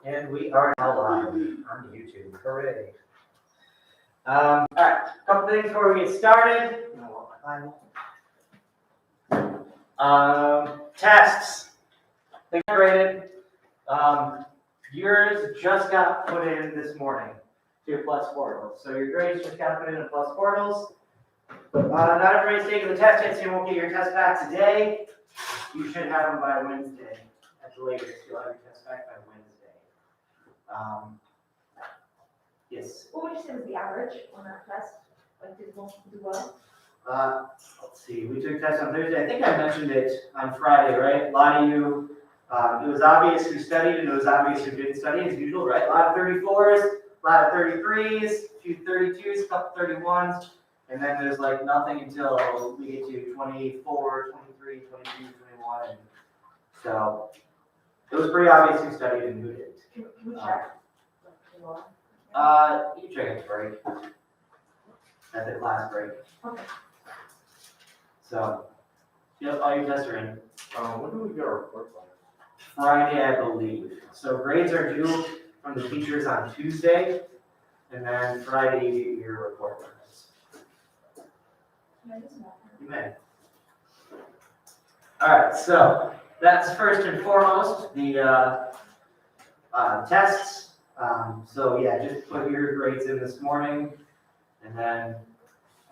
And we are now live on YouTube. Hooray. All right, a couple things before we get started. Tests. They got graded. Yours just got put in this morning to your Plus Portals. So your grades just got put in Plus Portals. Not everybody's taking the test yet, so you won't get your test back today. You should have them by Wednesday. At the latest, you'll have your test back by Wednesday. Yes. What would you say was the average on that test? Like, did most do well? Let's see. We took tests on Thursday. I think I mentioned it on Friday, right? A lot of you, it was obvious who studied and it was obvious who didn't study as usual, right? A lot of 34s, a lot of 33s, a few 32s, a couple 31s, and then there's like nothing until we get to 24, 23, 22, 21. And so it was pretty obvious who studied and who didn't. Can we check? You check at the break. At the class break. Okay. So, yep, all your tests are in. When do we get our report back? Friday, I believe. So grades are due from the teachers on Tuesday, and then Friday you get your report cards. You may. All right, so that's first and foremost the tests. So yeah, just put your grades in this morning, and then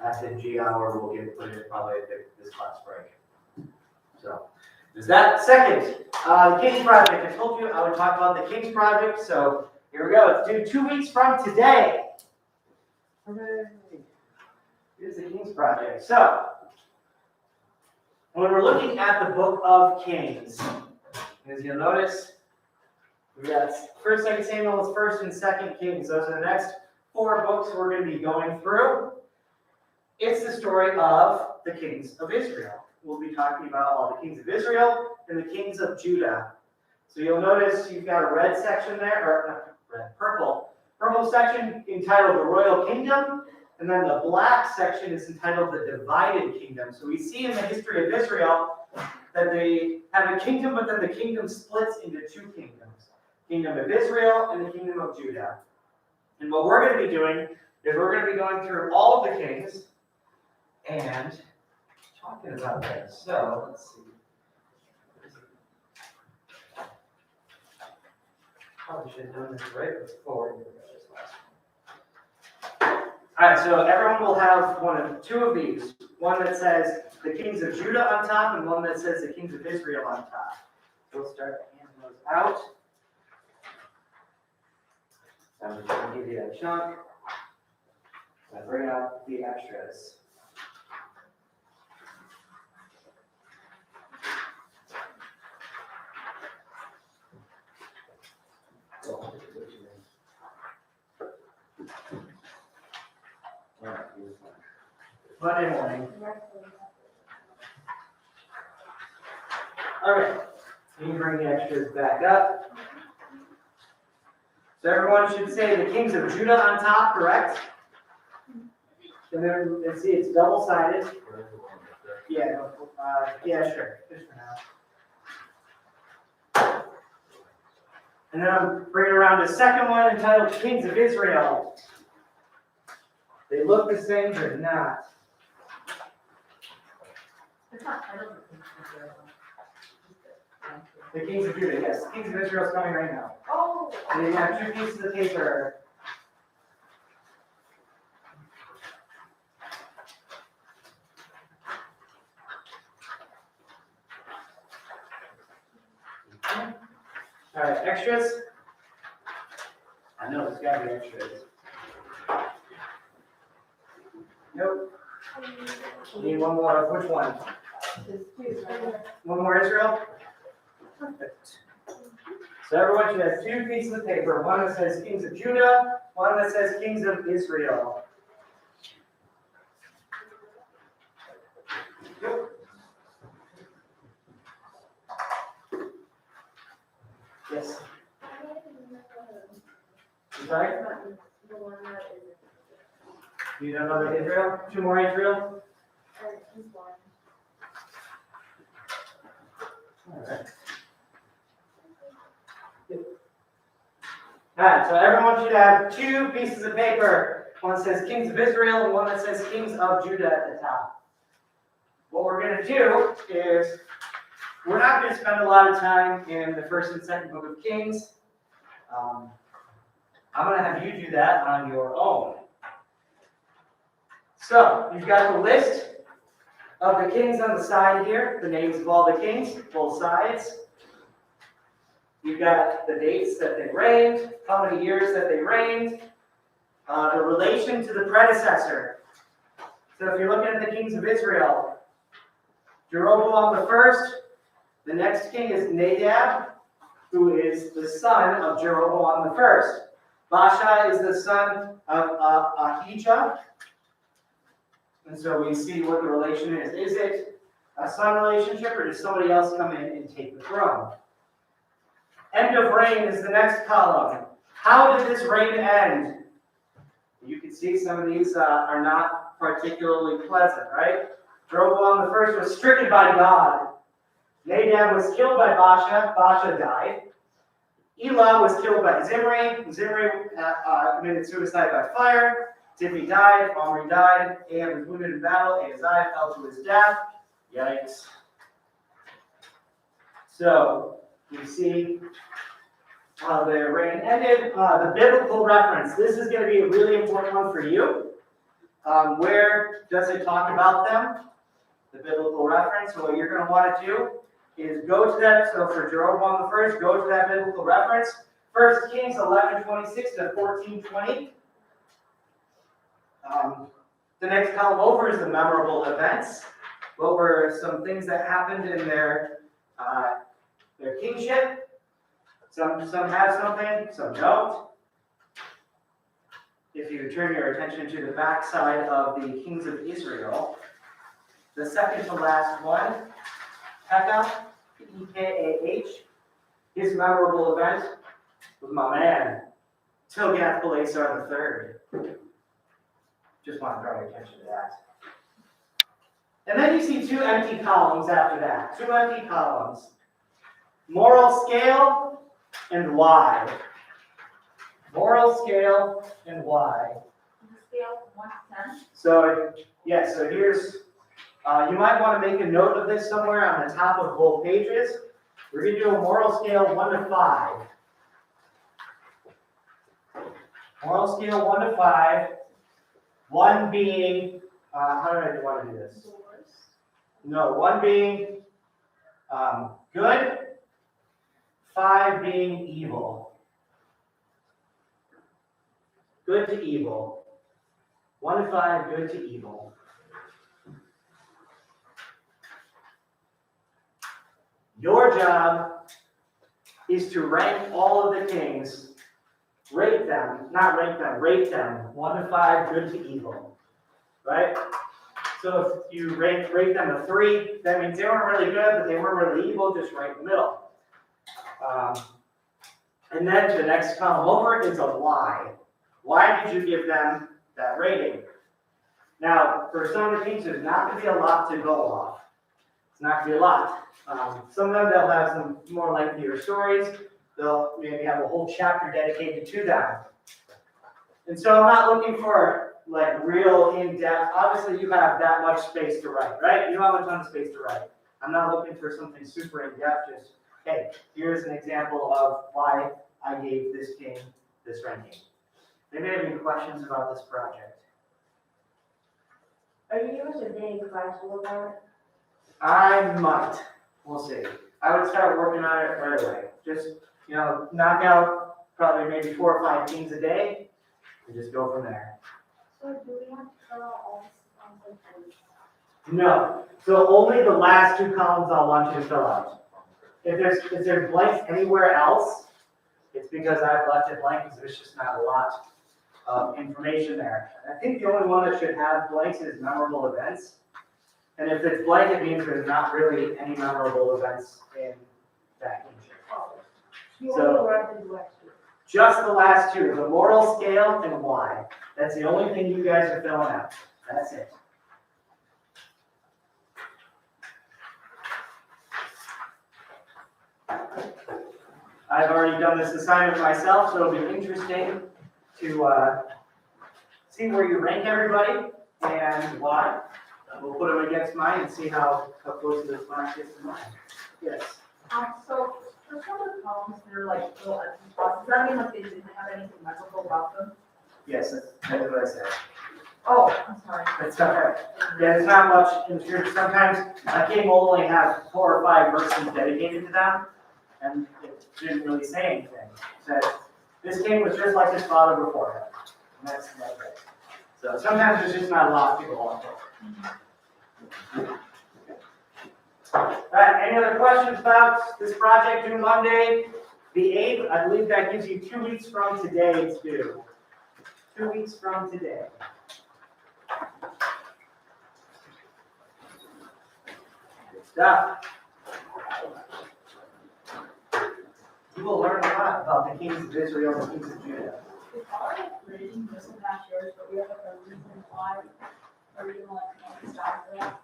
at the G hour we'll get put in probably at this class break. So there's that. Second, the King's Project. I told you I would talk about the King's Project, so here we go. It's due 2 weeks from today. Hooray. Here's the King's Project. So when we're looking at the Book of Kings, as you'll notice, we got 1st, 2nd Samuel, 1st and 2nd Kings. Those are the next 4 books we're going to be going through. It's the story of the kings of Israel. We'll be talking about all the kings of Israel and the kings of Judah. So you'll notice you've got a red section there, or not red, purple section entitled the Royal Kingdom, and then the black section is entitled the Divided Kingdom. So we see in the history of Israel that they have a kingdom, but then the kingdom splits into 2 kingdoms. Kingdom of Israel and the kingdom of Judah. And what we're going to be doing is we're going to be going through all of the kings and talking about this. So let's see. Probably should have done this right before. All right, so everyone will have 2 of these. One that says the kings of Judah on top, and one that says the kings of Israel on top. We'll start handing those out. I'm just going to give you a chunk. And bring out the extras. Monday morning. All right. You can bring the extras back up. So everyone should say the kings of Judah on top, correct? And then let's see, it's double-sided. Yeah, yeah, sure. Just for now. And then I'm bringing around a second one entitled Kings of Israel. They look the same, but not. It's not titled The Kings of Judah, yes. Kings of Israel is coming right now. Oh! And they have 2 pieces of paper. All right, extras. I know there's got to be extras. Nope. Need one more. Which one? One more Israel? Perfect. So everyone should have 2 pieces of paper. One that says Kings of Judah, one that says Kings of Israel. Yep. Yes. I'm sorry? You don't know the Israel? 2 more Israel? All right. Alright, so everyone should have two pieces of paper. One that says Kings of Israel and one that says Kings of Judah at the top. What we're going to do is, we're not going to spend a lot of time in the first and second book of Kings. I'm going to have you do that on your own. So, you've got the list of the kings on the side here, the names of all the kings, both sides. You've got the dates that they reigned, how many years that they reigned, the relation to the predecessor. So if you're looking at the kings of Israel, Jeroboam the first, the next king is Nadab, who is the son of Jeroboam the first. Baasha is the son of Ahijah. And so we see what the relation is. Is it a son relationship, or does somebody else come in and take the throne? End of reign is the next column. How did this reign end? You can see some of these are not particularly pleasant, right? Jeroboam the first was stricken by God. Nadab was killed by Baasha. Baasha died. Elah was killed by Zimri. Zimri committed suicide by fire. Tibni died. Omri died. Ahab was wounded in battle. Ahaziah fell to his death. Yikes. So, you see how the reign ended. The biblical reference. This is going to be a really important one for you. Where does it talk about them? The biblical reference. So what you're going to want to do is go to that. So for Jeroboam the first, go to that biblical reference. 1 Kings 11:26 to 14:20. The next column over is the memorable events. What were some things that happened in their kingship? Some have something, some don't. If you turn your attention to the back side of the Kings of Israel, the second to last one, Pekah, P-E-K-A-H, his memorable event was my man, Tilgath-Pileser III. Just want to draw your attention to that. And then you see two empty columns after that. Two empty columns. Moral scale and why. Moral scale and why. Scale 1 to 10. So, yeah, so here's, you might want to make a note of this somewhere on the top of both pages. We're going to do a moral scale 1 to 5. Moral scale 1 to 5. 1 being, how do I want to do this? No, 1 being good, 5 being evil. Good to evil. 1 to 5, good to evil. Your job is to rank all of the kings, rate them, not rank them, rate them 1 to 5, good to evil. Right? So if you rate them a 3, that means they weren't really good, but they weren't really evil, just right in the middle. And then the next column over is a why. Why did you give them that rating? Now, for some of the kings, there's not going to be a lot to go off. It's not going to be a lot. Some of them, they'll have some more lengthier stories. They'll maybe have a whole chapter dedicated to them. And so I'm not looking for like real in-depth. Obviously, you have that much space to write, right? You don't have a ton of space to write. I'm not looking for something super in-depth. Just, hey, here's an example of why I gave this king this ranking. Maybe have any questions about this project? Are you giving us a day in class to look at it? I might. We'll see. I would start working on it right away. Just, knock out probably maybe 4 or 5 kings a day and just go from there. So do we have to fill out all this content? No. So only the last 2 columns I'll want you to fill out. If there's blanks anywhere else, it's because I've left it blank because there's just not a lot of information there. I think the only one that should have blanks is memorable events. And if it's blank, it means there's not really any memorable events in that kingship. You So- only read the last two. Just the last 2, the moral scale and why. That's the only thing you guys are filling out. That's it. I've already done this assignment myself, so it'll be interesting to see where you rank everybody and why. We'll put them against mine and see how close this one gets to mine. Yes. So, for some of the columns, they're like little empty spots, does that mean like they didn't have anything memorable about them? Yes, that's what I said. Oh, I'm sorry. That's okay. Yeah, there's not much in here. Sometimes a game will only have 4 or 5 verses dedicated to them, and it didn't really say anything. It said, this king was just like his father before him. And that's it. So sometimes there's just not a lot to go on with. All right, any other questions about this project due Monday, the 8th? I believe that gives you 2 weeks from today it's due. 2 weeks from today. Good stuff. You will learn a lot about the kings of Israel and the kings of Judah. It's already written, this is not yours, but we have like a reason why, original and style for that.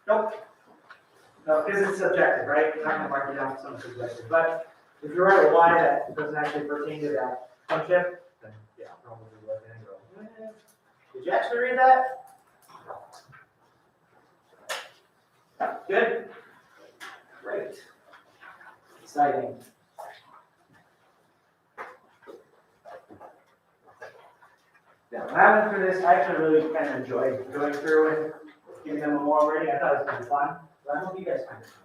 Nope. No, because it's subjective, right? You're not going to mark it down for something subjective. But if you write a why that doesn't actually pertain to that function, then yeah, probably look and go, did you actually read that? Good. Great. Exciting. Yeah, what happened for this, I actually really kind of enjoyed going through and giving them a moral rating. I thought it was kind of fun. But I hope you guys find it fun.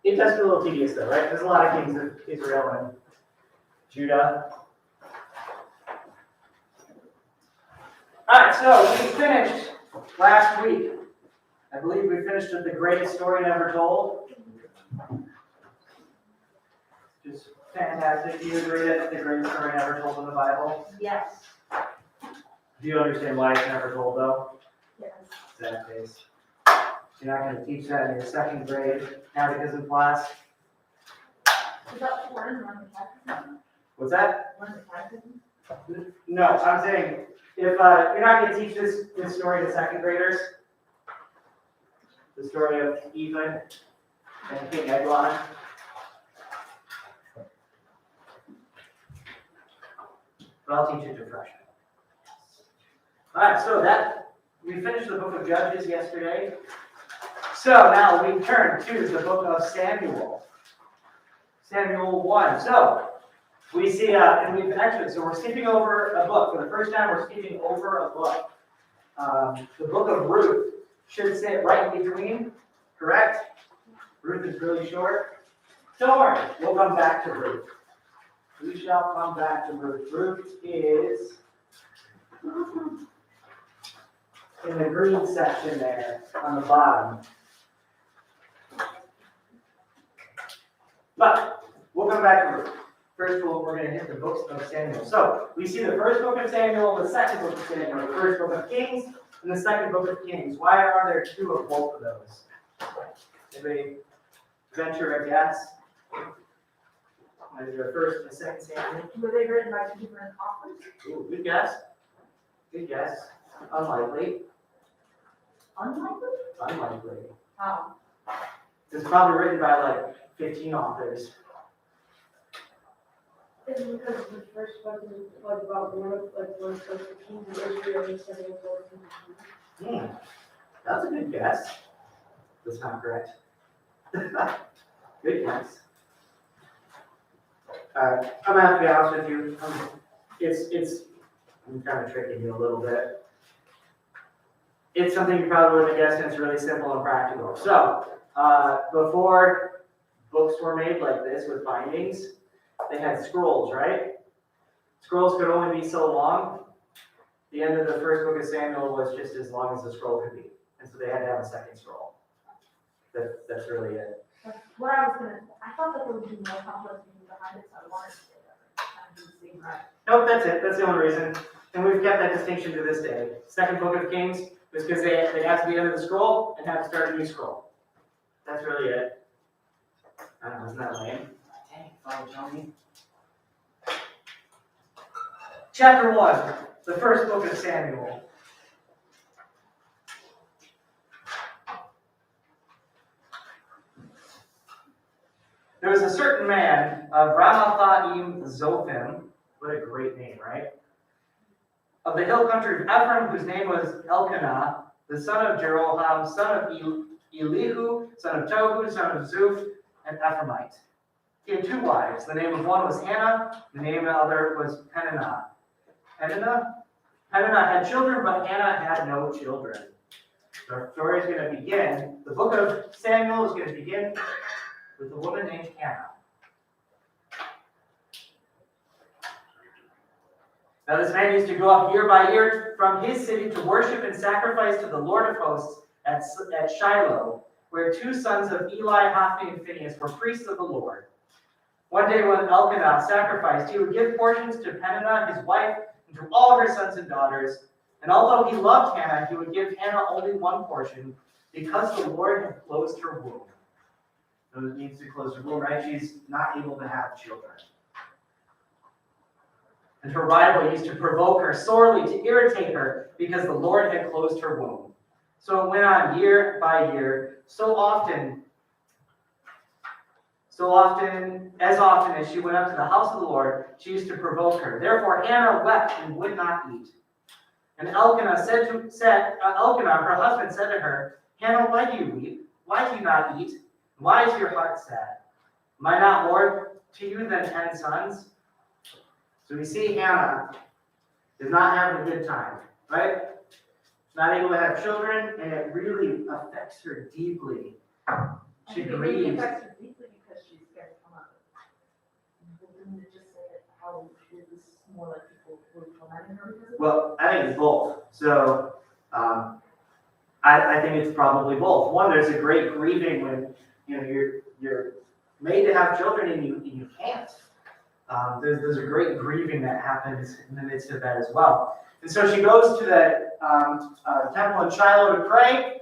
It does feel a little tedious though, right? There's a lot of kings of Israel and Judah. Alright, so we finished last week. I believe we finished with the greatest story never told. Just fantastic. Do you agree that it's the greatest story never told in the Bible? Yes. Do you understand why it's never told though? Yes. That case. You're not going to teach that in your 2nd grade catechism class. Is that one in the catechism? What's that? One in the catechism? No, I'm saying if you're not going to teach this story to 2nd graders, the story of Ethan and King Eglon. But I'll teach it to freshmen. All right, so we finished the book of Judges yesterday. So now we turn to the book of Samuel. Samuel 1. So we see, and we've actually, so we're skipping over a book. For the first time, we're skipping over a book. The book of Ruth should sit right in between, correct? Ruth is really short. Don't worry, we'll come back to Ruth. We shall come back to Ruth. Ruth is in the green section there on the bottom. But we'll come back to Ruth. First of all, we're going to hit the books of Samuel. So we see the first book of Samuel, the second book of Samuel, the first book of Kings, and the second book of Kings. Why are there 2 of both of those? Anybody venture a guess? Is there a first and a second Samuel? Were they written by 2 different authors? Ooh, good guess. Good guess. Unlikely. Unlikely? Unlikely. How? It's probably written by like 15 authors. Is it because the first book is like about one of the kings of Israel and setting forth in the kingdom? That's a good guess. That's not correct. Good guess. I'm gonna have to be honest with you. I'm kind of tricking you a little bit. It's something you probably wouldn't have guessed, and it's really simple and practical. So, before books were made like this with bindings, they had scrolls, right? Scrolls could only be so long. The end of the first book of Samuel was just as long as the scroll could be. And so they had to have a second scroll. That's really it. That's what I was I thought that there would be more complex meaning behind it, so I wanted to say that. Kind of do the same, right? Nope, that's it. That's the only reason. And we've kept that distinction to this day. Second book of Kings was because they had to be end of the scroll and have to start a new scroll. That's really it. I don't know, isn't that lame? Dang, Father Tony. Chapter 1, the first book of Samuel. There There was a certain man of Ramathaim Zophim, what a great name, right? Of the hill country of Ephraim, whose name was Elkanah, the son of Jeroham, son of Elihu, son of Tohu, son of Zuph, an Ephraimite. He had 2 wives. The name of one was Hannah, the name of the other was Peninnah. Peninnah had children, but Hannah had no children. So our story is going to begin, the book of Samuel is going to begin with a woman named Hannah. Now this man used to go up year by year from his city to worship and sacrifice to the Lord of hosts at Shiloh, where 2 sons of Eli, Hophni, and Phinehas were priests of the Lord. One day when Elkanah sacrificed, he would give portions to Peninnah, his wife, and to all her sons and daughters. And although he loved Hannah, he would give Hannah only 1 portion, because the Lord had closed her womb. So it means to close her womb, right? She's not able to have children. And her rival used to provoke her sorely to irritate her, because the Lord had closed her womb. So it went on year by year, so often as she went up to the house of the Lord, she used to provoke her. Therefore Hannah wept and would not eat. And Elkanah, her husband, said to her, Hannah, why do you weep? Why do you not eat? Why is your heart sad? Am I not more to you than 10 sons? So we see Hannah is not having a good time, right? Not able to have children, and it really affects her deeply. She grieves. It affects her deeply because she's scared to come out. Didn't it just say how she was more like people were tormenting her because of it? Well, I think it's both. So I think it's probably both. One, there's a great grieving when you're made to have children and you can't. There's a great grieving that happens in the midst of that as well. And so she goes to the temple in Shiloh to pray.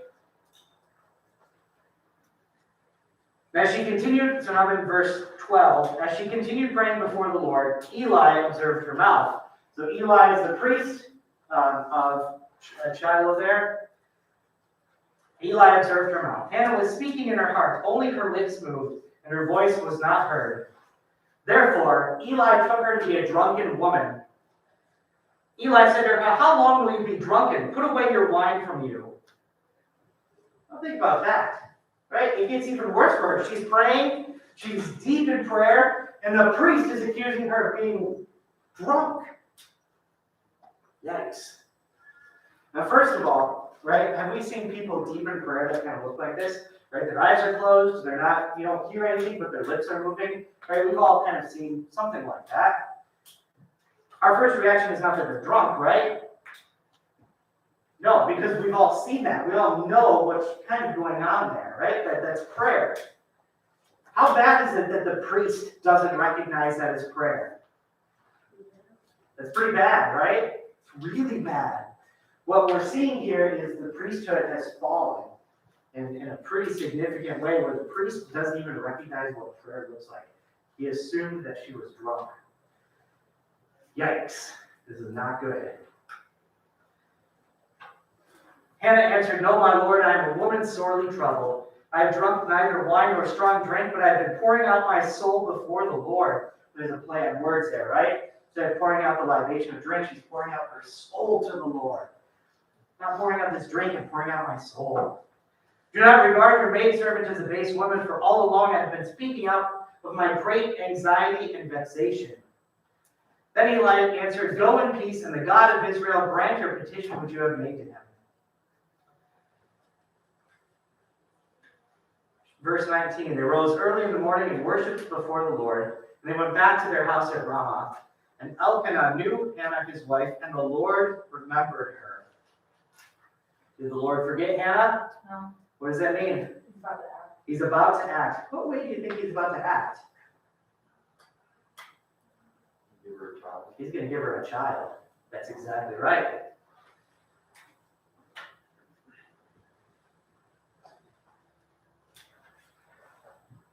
As she continued, so now I'm in verse 12, as she continued praying before the Lord, Eli observed her mouth. So Eli is the priest of Shiloh there. Eli observed her mouth. Hannah was speaking in her heart, only her lips moved, and her voice was not heard. Therefore, Eli took her to be a drunken woman. Eli said to her, how long will you be drunken? Put away your wine from you. Now think about that, right? It gets even worse for her. She's praying, she's deep in prayer, and the priest is accusing her of being drunk. Yikes. Now, first of all, right, have we seen people deep in prayer that kind of look like this? Right, their eyes are closed, they're not, you don't hear anything, but their lips are moving. Right, we've all kind of seen something like that. Our first reaction is not that they're drunk, right? No, because we've all seen that. We all know what's kind of going on there, right? That's prayer. How bad is it that the priest doesn't recognize that as prayer? That's pretty bad, right? It's really bad. What we're seeing here is the priesthood has fallen in a pretty significant way, where the priest doesn't even recognize what prayer looks like. He assumed that she was drunk. Yikes, this is not good. Hannah answered, no, my lord, I am a woman sorely troubled. I have drunk neither wine nor strong drink, but I have been pouring out my soul before the Lord. There's a play on words there, right? Instead of pouring out the libation of drink, she's pouring out her soul to the Lord. Not pouring out this drink and pouring out my soul. Do not regard your maidservant as a base woman, for all along I have been speaking up of my great anxiety and vexation. Then Eli answered, go in peace, and the God of Israel grant your petition which you have made to him. Verse 19, they rose early in the morning and worshipped before the Lord, and they went back to their house at Ramah. And Elkanah knew Hannah his wife, and the Lord remembered her. Did the Lord forget Hannah? No. What does that mean? He's about to act. He's about to act. What way do you think he's about to act? Give her a child. He's going to give her a child. That's exactly right.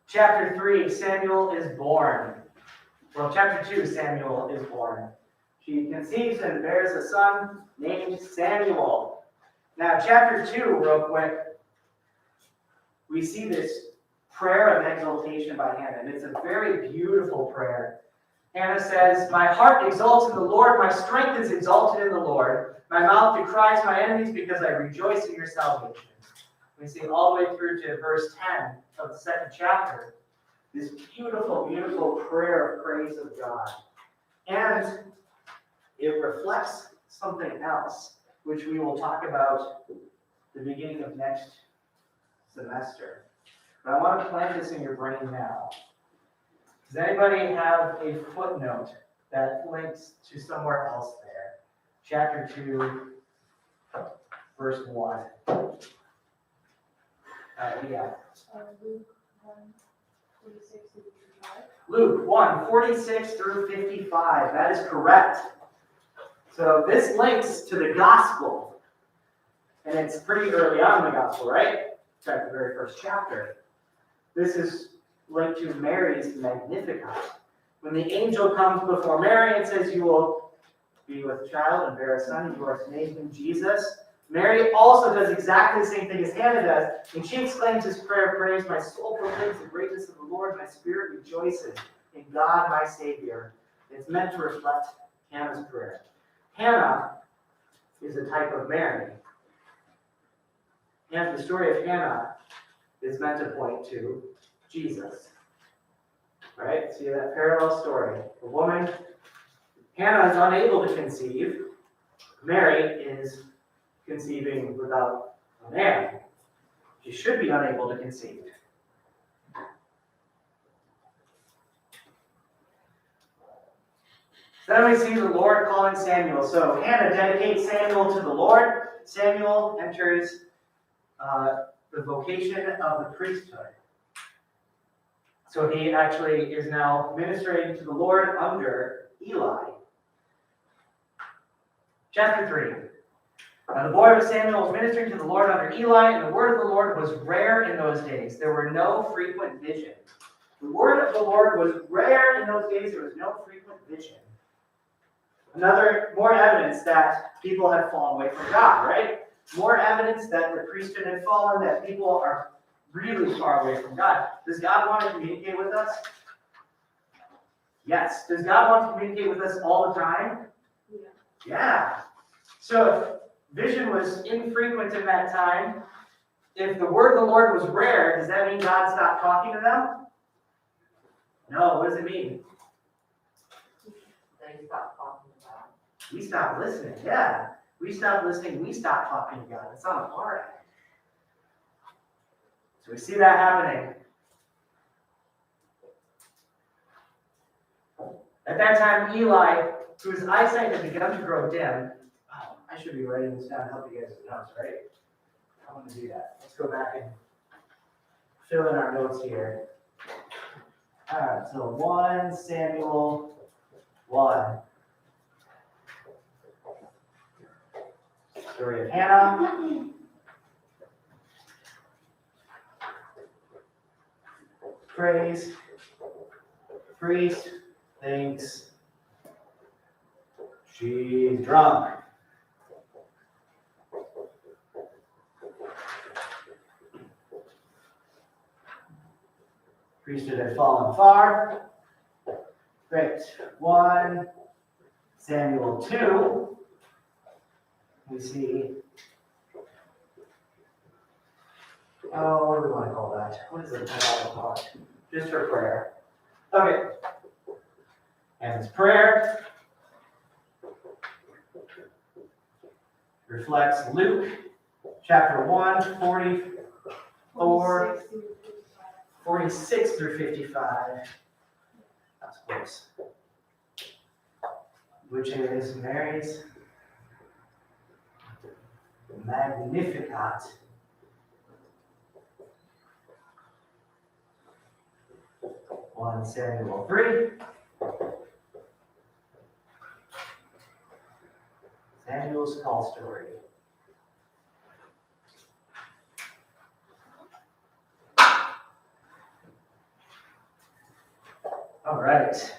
Chapter 3, Samuel is born. Well, chapter 2, Samuel is born. She conceives and bears a son named Samuel. Now, chapter 2, real quick, we see this prayer of exaltation by Hannah, and it's a very beautiful prayer. Hannah says, "My heart exalts in the Lord, my strength is exalted in the Lord. My mouth decries my enemies because I rejoice in your salvation." We see all the way through to verse 10 of the second chapter, this beautiful, beautiful prayer of praise of God. And it reflects something else, which we will talk about the beginning of next semester. But I want to plant this in your brain now. Does anybody have a footnote that links to somewhere else there? Chapter 2, verse 1. Yeah. Luke 1:46 through 55. Luke 1:46 through 55. That is correct. So this links to the gospel. And it's pretty early on in the gospel, right? In fact, the very first chapter. This is linked to Mary's Magnificat. When the angel comes before Mary and says, "You will be with child and bear a son, and you are to name him Jesus," Mary also does exactly the same thing as Hannah does, and she exclaims this prayer of praise, "My soul proclaims the greatness of the Lord, my spirit rejoices in God my Savior." It's meant to reflect Hannah's prayer. Hannah is a type of Mary. And the story of Hannah is meant to point to Jesus. Right? See that parallel story. A woman, Hannah is unable to conceive. Mary is conceiving without a man. She should be unable to conceive. Then we see the Lord calling Samuel. So Hannah dedicates Samuel to the Lord. Samuel enters the vocation of the priesthood. So he actually is now ministering to the Lord under Eli. Chapter 3. Now the boy of Samuel was ministering to the Lord under Eli, and the word of the Lord was rare in those days. There were no frequent visions. The word of the Lord was rare in those days. There was no frequent vision. More evidence that people had fallen away from God, right? More evidence that the priesthood had fallen, that people are really far away from God. Does God want to communicate with us? Yes. Does God want to communicate with us all the time? Yeah. Yeah. So if vision was infrequent in that time, if the word of the Lord was rare, does that mean God stopped talking to them? No. What does it mean? They stop talking about We stopped listening. Yeah. We stopped listening. We stopped talking to God. It's on our end. So we see that happening. At that time, Eli, whose eyesight had begun to grow dim, I should be writing this down to help you guys with notes, right? I want to do that. Let's go back and fill in our notes here. All right, so 1 Samuel 1. Story of Hannah. Praise. Priest thinks she's drunk. Priesthood had fallen far. Great. 1 Samuel 2. We see, what do we want to call that? What is it called? Just her prayer. Okay. And this prayer reflects Luke chapter 1, 44, 46 through 55. That's close. Which is Mary's Magnificat. One Samuel 3. Samuel's call story. All right.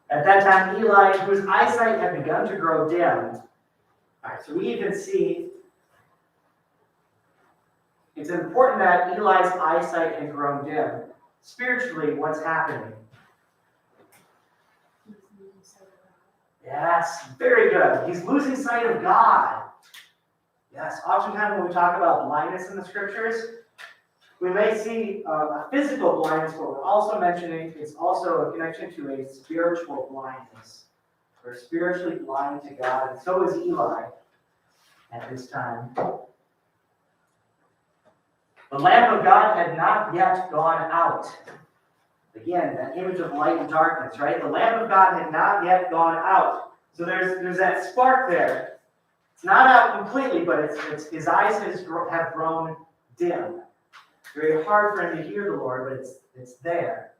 At that time, Eli, whose eyesight had begun to grow dim, Alright, so we even see it's important that Eli's eyesight had grown dim. Spiritually, what's happening? Yes, very good. He's losing sight of God. Yes, oftentimes when we talk about blindness in the scriptures, we may see a physical blindness, but we're also mentioning it's also a connection to a spiritual blindness. We're spiritually blind to God, and so is Eli at this time. The Lamb of God had not yet gone out. Again, that image of light and darkness, right? The Lamb of God had not yet gone out. So there's that spark there. It's not out completely, but it's his eyes have grown dim. Very hard for him to hear the Lord, but it's there.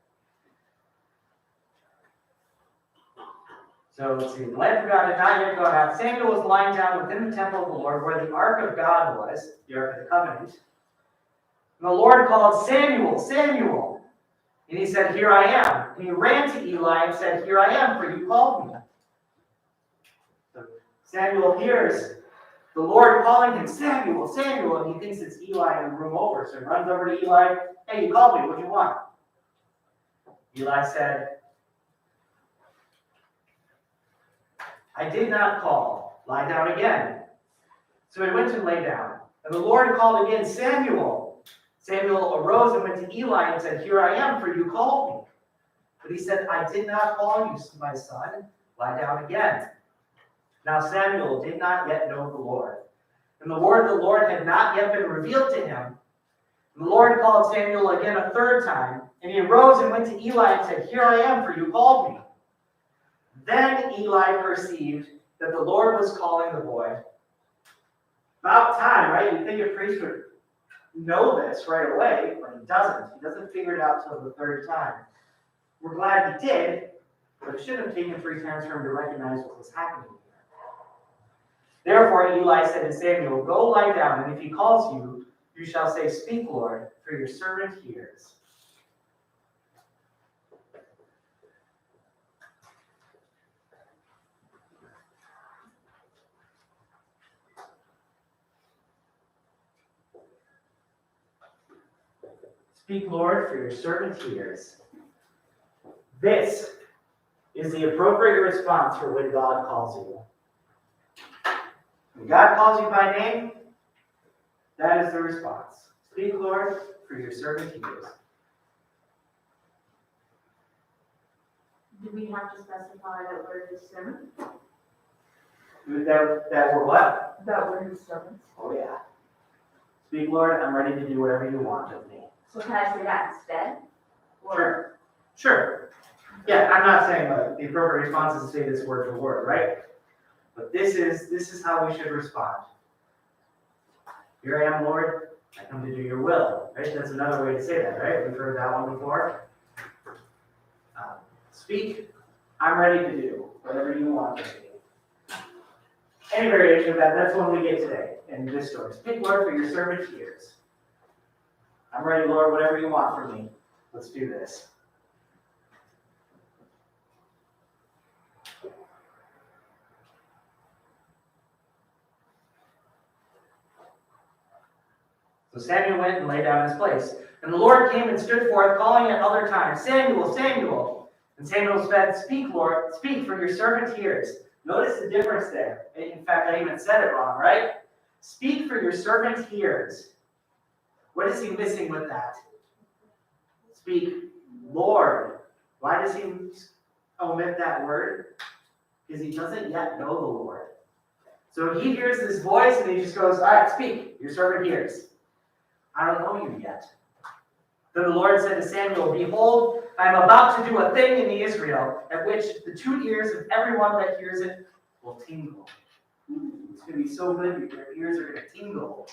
So let's see. The Lamb of God had not yet gone out. Samuel was lying down within the temple of the Lord, where the Ark of God was, the Ark of the Covenant. And the Lord called, Samuel, Samuel. And he said, here I am. And he ran to Eli and said, here I am, for you called me. So Samuel hears the Lord calling him, Samuel, Samuel, and he thinks it's Eli in the room over. So he runs over to Eli, hey, you called me, what do you want? Eli said, I did not call, lie down again. So he went and lay down. And the Lord called again, Samuel. Samuel arose and went to Eli and said, here I am, for you called me. But he said, I did not call you, my son. Lie down again. Now Samuel did not yet know the Lord. And the word of the Lord had not yet been revealed to him. And the Lord called Samuel again a third time. And he arose and went to Eli and said, here I am, for you called me. Then Eli perceived that the Lord was calling the boy. About time, right? You'd think a priest would know this right away, but he doesn't. He doesn't figure it out till the third time. We're glad he did, but it shouldn't have taken 3 times for him to recognize what was happening here. Therefore Eli said to Samuel, go lie down, and if he calls you, you shall say, speak, Lord, for your servant hears. Speak, Lord, for your servant hears. This is the appropriate response for when God calls you. When God calls you by name, that is the response. Speak, Lord, for your servant hears. Do we have to specify that we're his servant? That were what? That we're his servants. Oh, yeah. Speak, Lord, I'm ready to do whatever you want of me. So can I say that instead? Or- Sure. Yeah, I'm not saying the appropriate response is to say this word for word, right? But this is how we should respond. Here I am, Lord. I come to do your will. Right? That's another way to say that, right? We've heard that one before. Speak. I'm ready to do whatever you want of me. Any variation of that, that's one we get today in this story. Speak, Lord, for your servant hears. I'm ready, Lord, whatever you want from me. Let's do this. So Samuel went and lay down in his place. And the Lord came and stood forth, calling at other times, Samuel, Samuel. And Samuel said, speak, Lord, speak, for your servant hears. Notice the difference there. In fact, I even said it wrong, right? Speak, for your servant hears. What is he missing with that? Speak, Lord. Why does he omit that word? Because he doesn't yet know the Lord. So he hears this voice and he just goes, all right, speak, your servant hears. I don't know you yet. Then the Lord said to Samuel, behold, I am about to do a thing in Israel, at which the 2 ears of everyone that hears it will tingle. It's going to be so good, your ears are going to tingle.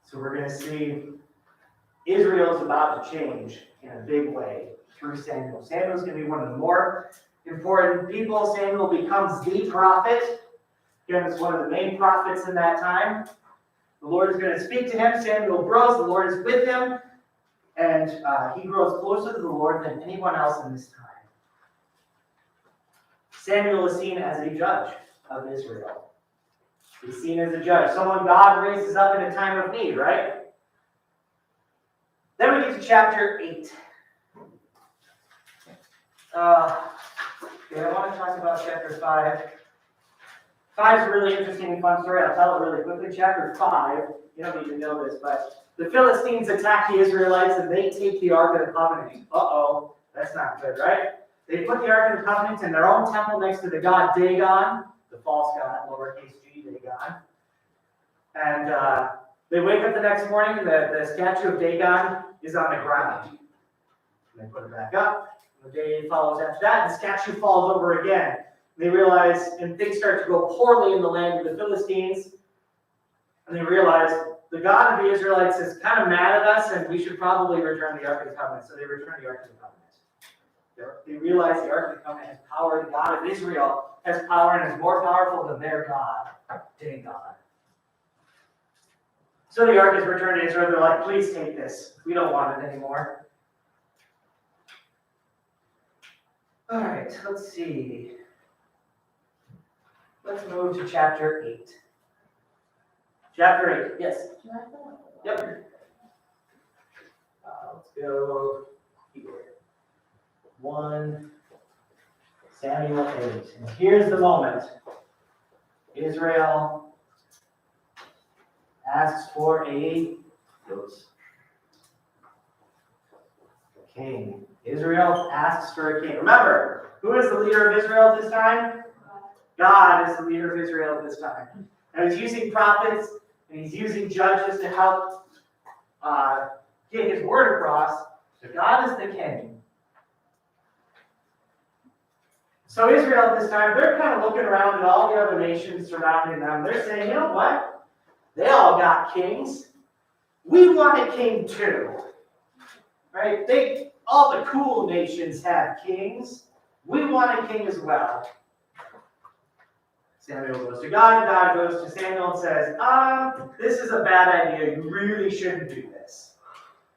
So we're going to see Israel is about to change in a big way through Samuel. Samuel is going to be one of the more important people. Samuel becomes the prophet. Again, it's one of the main prophets in that time. The Lord is going to speak to him. Samuel grows. The Lord is with him. And he grows closer to the Lord than anyone else in this time. Samuel is seen as a judge of Israel. He's seen as a judge, someone God raises up in a time of need, right? Then we get to chapter 8. Okay, I want to talk about chapter 5. 5 is a really interesting and fun story. I'll tell it really quickly. Chapter 5, you don't need to know this, but the Philistines attack the Israelites and they take the Ark of the Covenant. Uh-oh, that's not good, right? They put the Ark of the Covenant in their own temple next to the god Dagon, the false god, lowercase g, Dagon. And they wake up the next morning and the statue of Dagon is on the ground. And they put it back up. The day follows after that, the statue falls over again. They realize, and things start to go poorly in the land of the Philistines, and they realize the God of the Israelites is kind of mad at us, and we should probably return the Ark of the Covenant. So they return the Ark of the Covenant. They realize the Ark of the Covenant has power. The God of Israel has power and is more powerful than their God, Dagon. So the Ark is returned to Israel. They're like, please take this. We don't want it anymore. All right, let's see. Let's move to chapter 8. Chapter 8, yes. Yep. Let's go here. 1 Samuel 8. And here's the moment. Israel asks for a king. Israel asks for a king. Remember, who is the leader of Israel at this time? God is the leader of Israel at this time. And he's using prophets and he's using judges to help get his word across. So God is the king. So Israel at this time, they're kind of looking around at all the other nations surrounding them. They're saying, you know what? They all got kings. We want a king too. Right? All the cool nations have kings. We want a king as well. Samuel goes to God. God goes to Samuel and says, this is a bad idea. You really shouldn't do this.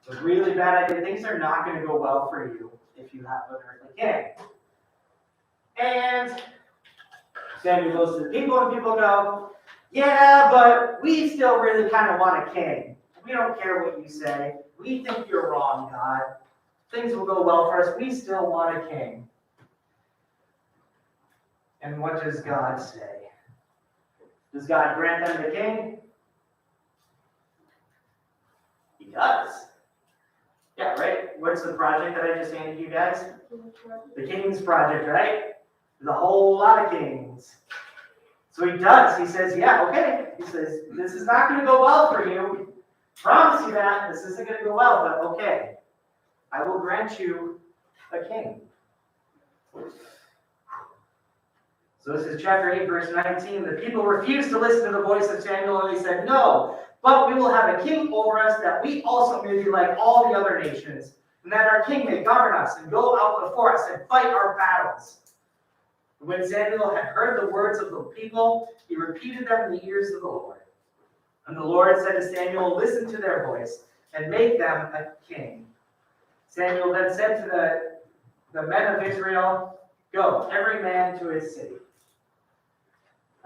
It's a really bad idea. Things are not going to go well for you if you have an earthly king. And Samuel goes to the people, and people go, yeah, but we still really kind of want a king. We don't care what you say. We think you're wrong, God. Things will go well for us. We still want a king. And what does God say? Does God grant them the king? He does. Yeah, right? What's the project that I just handed you guys? The King's Project, right? There's a whole lot of kings. So he does. He says, yeah, okay. He says, this is not going to go well for you. Promise you that. This isn't going to go well, but okay. I will grant you a king. So this is chapter 8, verse 19. The people refused to listen to the voice of Samuel, and they said, no, but we will have a king over us, that we also may be like all the other nations, and that our king may govern us and go out before us and fight our battles. When Samuel had heard the words of the people, he repeated them in the ears of the Lord. And the Lord said to Samuel, listen to their voice, and make them a king. Samuel then said to the men of Israel, go, every man to his city.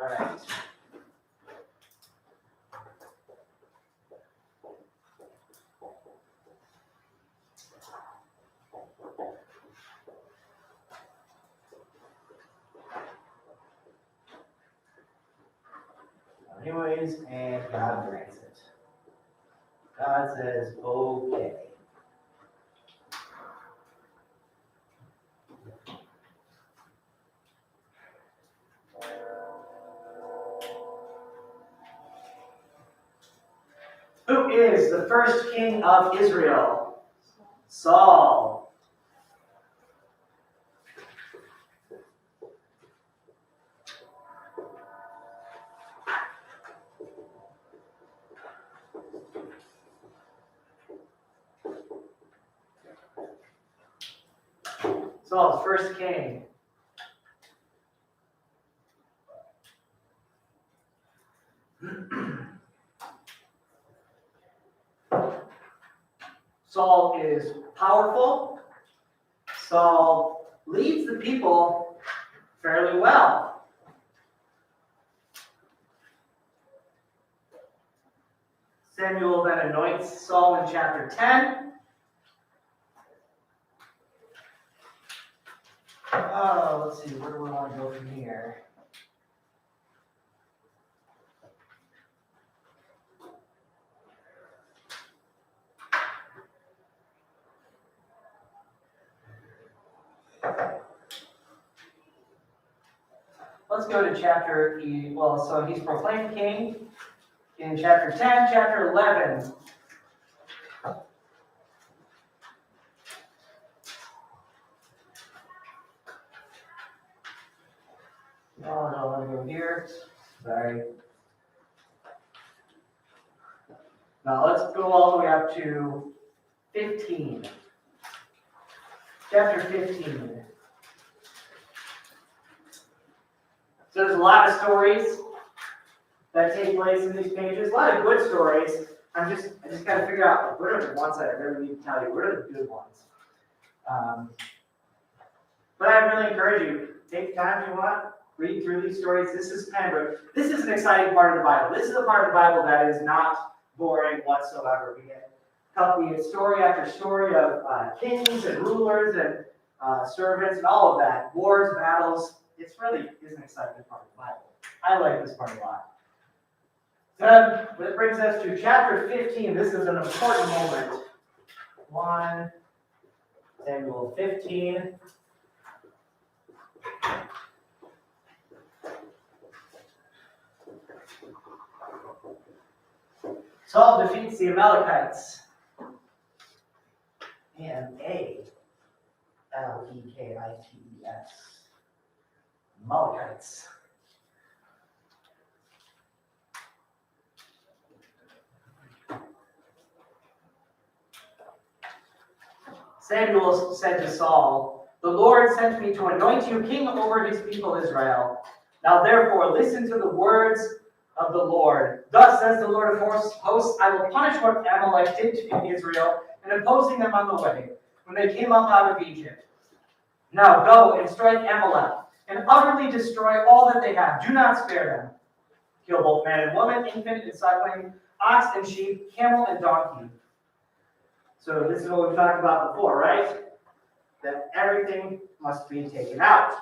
All right. Anyways, and God grants it. God says, okay. Who is the first king of Israel? Saul. Saul's first king. Saul is powerful. Saul leads the people fairly well. Samuel then anoints Saul in chapter 10. Let's see, where do we want to go from here? Let's go to so he's proclaimed king in chapter 10, chapter 11. No, let me go here. Sorry. Now let's go all the way up to 15. Chapter 15. So there's a lot of stories that take place in these pages. A lot of good stories. I just got to figure out what are the ones that I really need to tell you. What are the good ones? But I really encourage you, take the time if you want, read through these stories. This is an exciting part of the Bible. This is a part of the Bible that is not boring whatsoever. We get story after story of kings and rulers and servants and all of that, wars, battles. It really is an exciting part of the Bible. I like this part a lot. Then, that brings us to chapter 15. This is an important moment. 1 Samuel 15. Saul defeats the Amalekites. Amalekits. Amalekites. Samuel said to Saul, "The Lord sent me to anoint you king over his people Israel. Now therefore listen to the words of the Lord. Thus says the Lord of hosts, I will punish what Amalek did to Israel in opposing them on the way, when they came up out of Egypt. Now go and strike Amalek, and utterly destroy all that they have. Do not spare them. Kill both man and woman, infant and suckling, ox and sheep, camel and donkey." So this is what we talked about before, right? That everything must be taken out.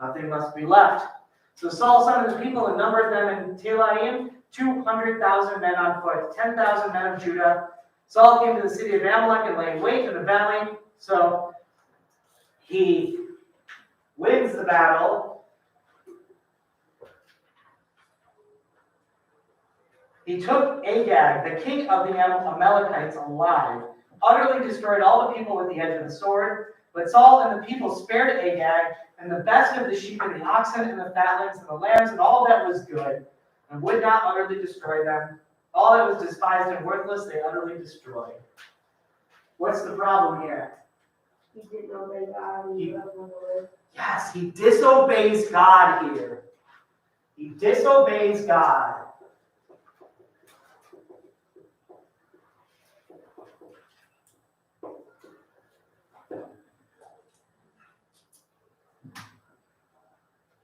Nothing must be left. So Saul summoned his people and numbered them in Telaim, 200,000 men on foot, 10,000 men of Judah. Saul came to the city of Amalek and lay wait in the valley. So he wins the battle. He took Agag, the king of the Amalekites, alive, utterly destroyed all the people with the edge of the sword. But Saul and the people spared Agag, and the best of the sheep and the oxen and the fatlings and the lambs and all that was good, and would not utterly destroy them. All that was despised and worthless they utterly destroyed. What's the problem here? He didn't obey God and he loved the Lord. Yes, he disobeys God here. He disobeys God.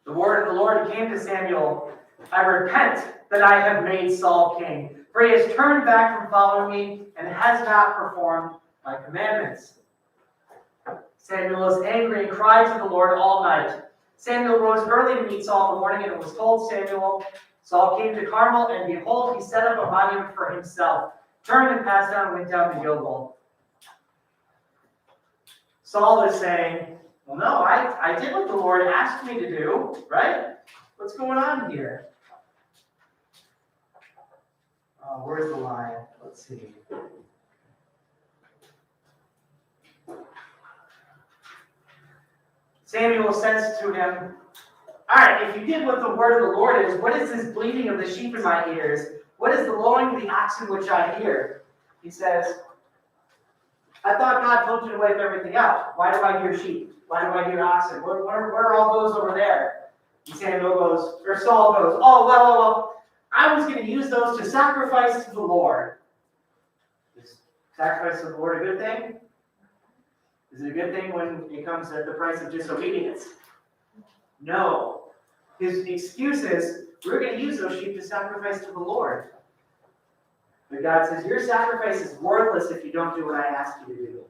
The word of the Lord came to Samuel, "I repent that I have made Saul king, for he has turned back from following me and has not performed my commandments." Samuel was angry and cried to the Lord all night. Samuel rose early to meet Saul in the morning, and it was told Saul came to Carmel, and behold, he set up a monument for himself, turned and passed on and went down to Gilgal. Saul is saying, well, no, I did what the Lord asked me to do, right? What's going on here? Where's the line? Let's see. Samuel says to him, all right, if you did what the word of the Lord is, what is this bleating of the sheep in my ears? What is the lowing of the oxen which I hear? He says, I thought God told you to wipe everything out. Why do I hear sheep? Why do I hear oxen? Where are all those over there? And Saul goes, oh, well, I was going to use those to sacrifice to the Lord. Just Sacrifice to the Lord a good thing? Is it a good thing when it comes at the price of disobedience? No. His excuse is, we're going to use those sheep to sacrifice to the Lord. But God says, your sacrifice is worthless if you don't do what I ask you to do.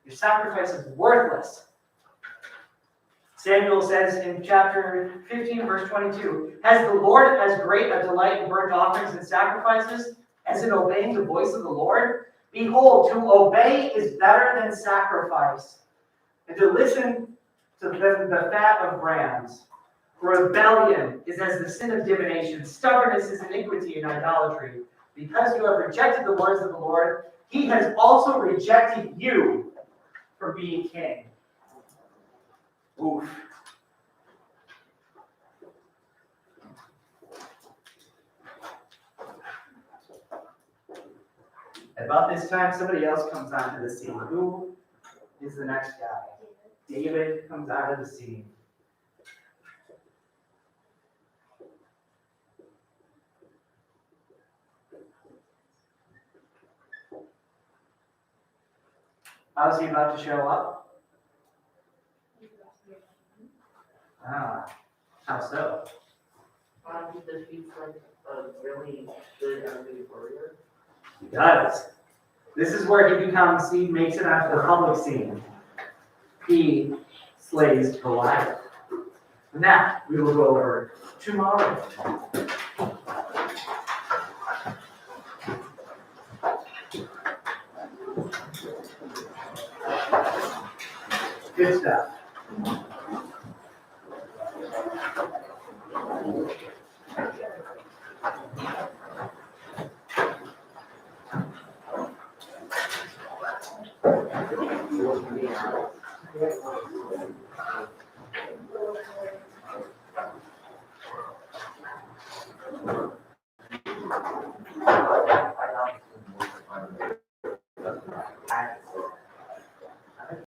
Your sacrifice is worthless. Samuel says in chapter 15, verse 22, has the Lord as great a delight in burnt offerings and sacrifices as in obeying the voice of the Lord? Behold, to obey is better than sacrifice, and to listen to the fat of rams. Rebellion is as the sin of divination. Stubbornness is iniquity and idolatry. Because you have rejected the words of the Lord, he has also rejected you from being king. Oof. About this time, somebody else comes onto the scene. Who is the next guy? David comes out of the scene. How is he about to show up? Ah, how so? He defeats like a really good enemy warrior. He does. This is where he makes it onto the public scene. He slays Goliath. And that we will go over tomorrow. Good stuff.